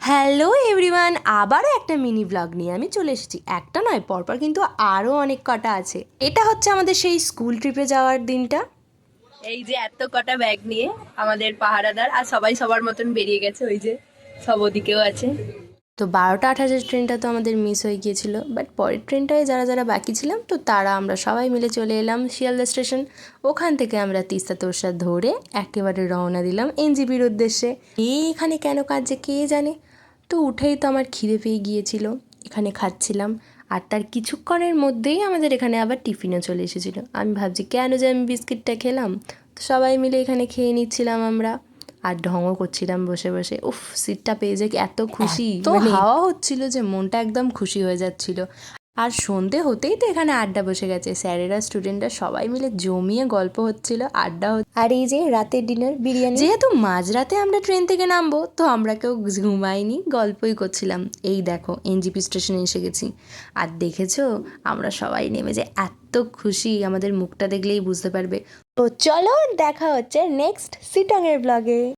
Hello everyone, আবারও একটা mini blog নিয়ে আমি চলে এসেছি। একটা নয়, পরপর কিন্তু আরও অনেক কটা আছে। এটা হচ্ছে আমাদের সেই স্কুল ট্রিপে যাওয়ার দিনটা। এই যে এত কটা ব্যাগ নিয়ে আমাদের পাহারাদার আর সবাই সবার মতন বেরিয়ে গেছে। ওই যে সব ওদিকেও আছে। তো 12টা 28-এর ট্রেনটা তো আমাদের মিস হয়ে গিয়েছিল, বাট পরের ট্রেনটায় যারা যারা বাকি ছিলাম তো তারা আমরা সবাই মিলে চলে এলাম শিয়ালদা স্টেশন। ওখান থেকে আমরা তিস্তা তোরসা ধরে একেবারে রওনা দিলাম এনজিপির উদ্দেশ্যে। এখানে কেন কাজে কে জানে। তো উঠেই তো আমার খিদে পেয়ে গিয়েছিল, এখানে খাচ্ছিলাম। আর তার কিছুক্ষণের মধ্যেই আমাদের এখানে আবার টিফিনও চলে এসেছিলো। আমি ভাবছি কেন যে আমি বিস্কিটটা খেলাম। তো সবাই মিলে এখানে খেয়ে নিচ্ছিলাম আমরা, আর ঢঙও করছিলাম বসে বসে। উফ, সিটটা পেয়ে যে এত খুশি, তো হাওয়া হচ্ছিল যে মনটা একদম খুশি হয়ে যাচ্ছিল। আর সন্ধে হতেই তো এখানে আড্ডা বসে গেছে, স্যারেরা স্টুডেন্টরা সবাই মিলে জমিয়ে গল্প হচ্ছিল, আড্ডা আর এই যে রাতের ডিনার বিরিয়ানি। যেহেতু মাঝরাতে আমরা ট্রেন থেকে নামবো তো আমরা কেউ ঘুমাইনি, গল্পই করছিলাম। এই দেখো এনজিপি স্টেশনে এসে গেছি। আর দেখেছো আমরা সবাই নেমে যে এত খুশি, আমাদের মুখটা দেখলেই বুঝতে পারবে। তো চলো দেখা হচ্ছে নেক্সট সিটংয়ের ব্লগে।